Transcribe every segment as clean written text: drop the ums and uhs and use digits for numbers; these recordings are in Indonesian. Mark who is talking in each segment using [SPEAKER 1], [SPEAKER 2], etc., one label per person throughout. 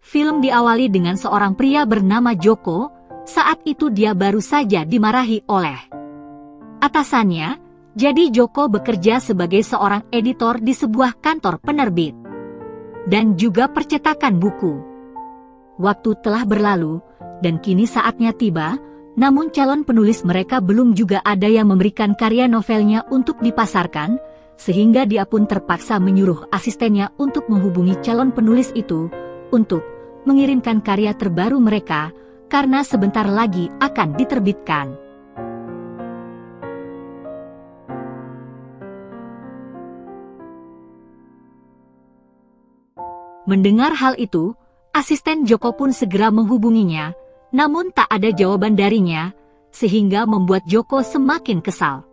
[SPEAKER 1] Film diawali dengan seorang pria bernama Joko. Saat itu dia baru saja dimarahi oleh atasannya. Jadi Joko bekerja sebagai seorang editor di sebuah kantor penerbit dan juga percetakan buku. Waktu telah berlalu dan kini saatnya tiba, namun calon penulis mereka belum juga ada yang memberikan karya novelnya untuk dipasarkan, sehingga dia pun terpaksa menyuruh asistennya untuk menghubungi calon penulis itu untuk mengirimkan karya terbaru mereka, karena sebentar lagi akan diterbitkan. Mendengar hal itu, asisten Joko pun segera menghubunginya, namun tak ada jawaban darinya, sehingga membuat Joko semakin kesal.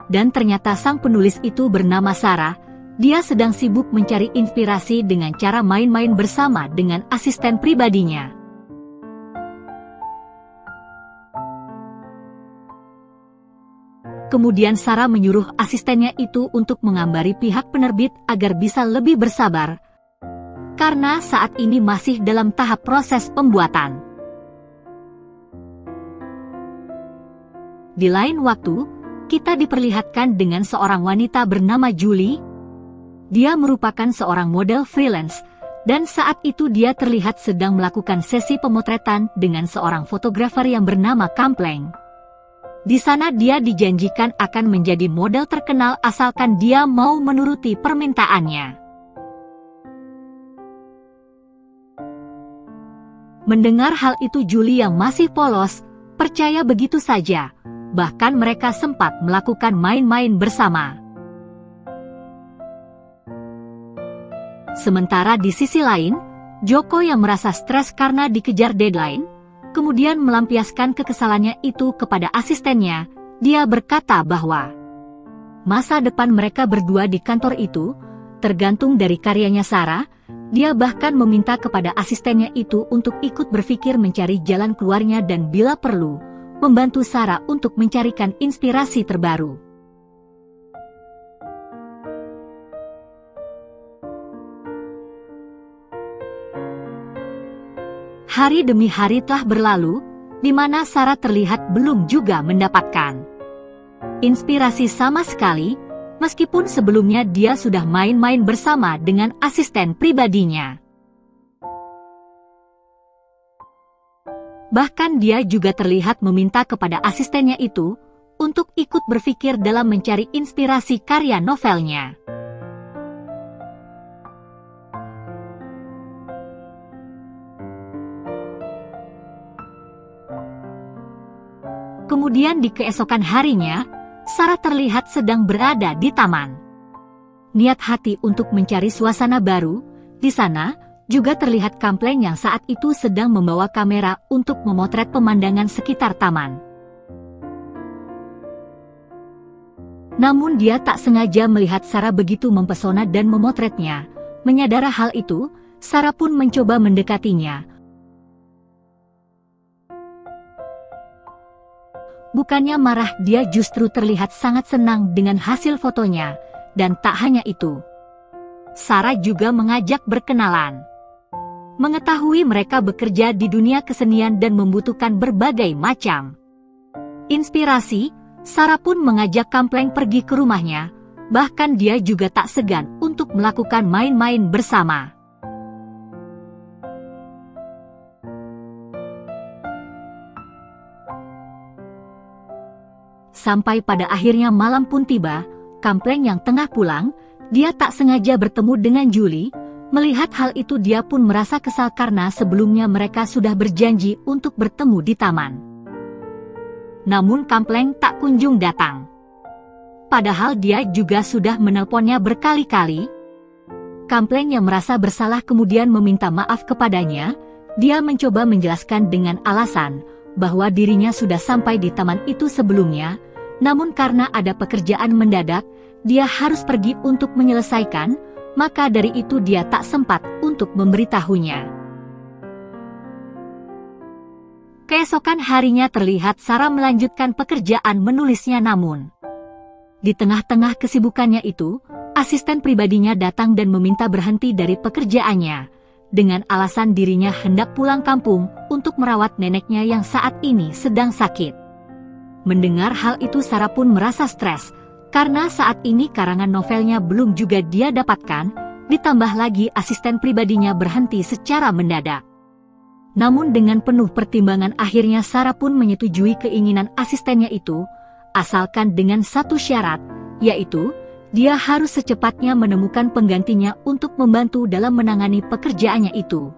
[SPEAKER 1] Dan ternyata sang penulis itu bernama Sarah. Dia sedang sibuk mencari inspirasi dengan cara main-main bersama dengan asisten pribadinya. Kemudian Sarah menyuruh asistennya itu untuk mengambari pihak penerbit agar bisa lebih bersabar, karena saat ini masih dalam tahap proses pembuatan. Di lain waktu, kita diperlihatkan dengan seorang wanita bernama Julie. Dia merupakan seorang model freelance, dan saat itu dia terlihat sedang melakukan sesi pemotretan dengan seorang fotografer yang bernama Kampleng. Di sana dia dijanjikan akan menjadi model terkenal asalkan dia mau menuruti permintaannya. Mendengar hal itu Julie yang masih polos, percaya begitu saja, bahkan mereka sempat melakukan main-main bersama. Sementara di sisi lain, Joko yang merasa stres karena dikejar deadline, kemudian melampiaskan kekesalannya itu kepada asistennya. Dia berkata bahwa masa depan mereka berdua di kantor itu tergantung dari karyanya Sarah. Dia bahkan meminta kepada asistennya itu untuk ikut berpikir mencari jalan keluarnya dan bila perlu, membantu Sarah untuk mencarikan inspirasi terbaru. Hari demi hari telah berlalu, di mana Sarah terlihat belum juga mendapatkan inspirasi sama sekali, meskipun sebelumnya dia sudah main-main bersama dengan asisten pribadinya. Bahkan dia juga terlihat meminta kepada asistennya itu untuk ikut berpikir dalam mencari inspirasi karya novelnya. Kemudian di keesokan harinya, Sarah terlihat sedang berada di taman. Niat hati untuk mencari suasana baru, di sana juga terlihat Kampleng yang saat itu sedang membawa kamera untuk memotret pemandangan sekitar taman. Namun dia tak sengaja melihat Sarah begitu mempesona dan memotretnya. Menyadari hal itu, Sarah pun mencoba mendekatinya. Bukannya marah, dia justru terlihat sangat senang dengan hasil fotonya. Dan tak hanya itu, Sarah juga mengajak berkenalan. Mengetahui mereka bekerja di dunia kesenian dan membutuhkan berbagai macam inspirasi, Sarah pun mengajak Kampleng pergi ke rumahnya. Bahkan dia juga tak segan untuk melakukan main-main bersama. Sampai pada akhirnya malam pun tiba, Kampleng yang tengah pulang, dia tak sengaja bertemu dengan Julie. Melihat hal itu dia pun merasa kesal karena sebelumnya mereka sudah berjanji untuk bertemu di taman. Namun Kampleng tak kunjung datang. Padahal dia juga sudah menelponnya berkali-kali. Kampleng yang merasa bersalah kemudian meminta maaf kepadanya. Dia mencoba menjelaskan dengan alasan bahwa dirinya sudah sampai di taman itu sebelumnya. Namun karena ada pekerjaan mendadak, dia harus pergi untuk menyelesaikan, maka dari itu dia tak sempat untuk memberitahunya. Keesokan harinya terlihat Sarah melanjutkan pekerjaan menulisnya, namun di tengah-tengah kesibukannya itu, asisten pribadinya datang dan meminta berhenti dari pekerjaannya, dengan alasan dirinya hendak pulang kampung untuk merawat neneknya yang saat ini sedang sakit. Mendengar hal itu Sarah pun merasa stres, karena saat ini karangan novelnya belum juga dia dapatkan, ditambah lagi asisten pribadinya berhenti secara mendadak. Namun dengan penuh pertimbangan akhirnya Sarah pun menyetujui keinginan asistennya itu, asalkan dengan satu syarat, yaitu dia harus secepatnya menemukan penggantinya untuk membantu dalam menangani pekerjaannya itu.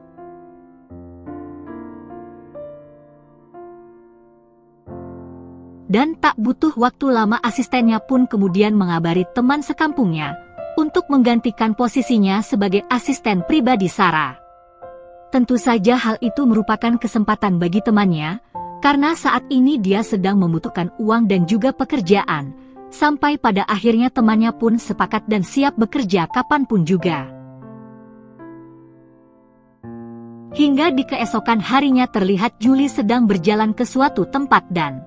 [SPEAKER 1] Dan tak butuh waktu lama asistennya pun kemudian mengabari teman sekampungnya untuk menggantikan posisinya sebagai asisten pribadi Sarah. Tentu saja hal itu merupakan kesempatan bagi temannya, karena saat ini dia sedang membutuhkan uang dan juga pekerjaan, sampai pada akhirnya temannya pun sepakat dan siap bekerja kapanpun juga. Hingga di keesokan harinya terlihat Julie sedang berjalan ke suatu tempat dan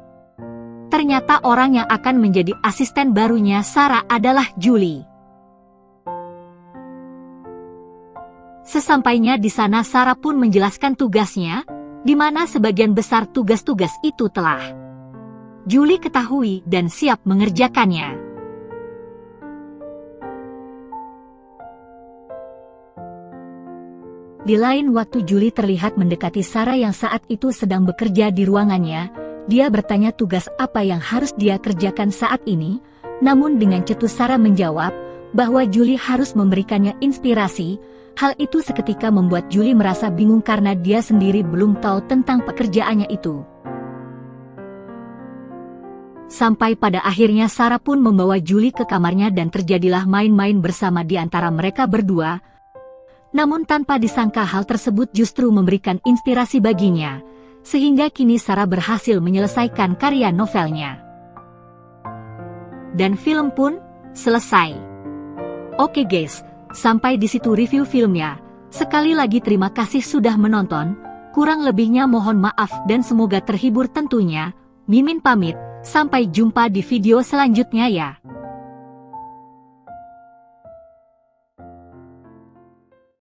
[SPEAKER 1] ternyata orang yang akan menjadi asisten barunya Sarah adalah Julie. Sesampainya di sana Sarah pun menjelaskan tugasnya, di mana sebagian besar tugas-tugas itu telah Julie ketahui dan siap mengerjakannya. Di lain waktu Julie terlihat mendekati Sarah yang saat itu sedang bekerja di ruangannya. Dia bertanya tugas apa yang harus dia kerjakan saat ini, namun dengan cetus Sarah menjawab bahwa Julie harus memberikannya inspirasi. Hal itu seketika membuat Julie merasa bingung karena dia sendiri belum tahu tentang pekerjaannya itu. Sampai pada akhirnya Sarah pun membawa Julie ke kamarnya dan terjadilah main-main bersama di antara mereka berdua. Namun tanpa disangka hal tersebut justru memberikan inspirasi baginya, sehingga kini Sarah berhasil menyelesaikan karya novelnya. Dan film pun selesai. Oke guys, sampai di situ review filmnya. Sekali lagi terima kasih sudah menonton, kurang lebihnya mohon maaf dan semoga terhibur tentunya. Mimin pamit, sampai jumpa di video selanjutnya ya.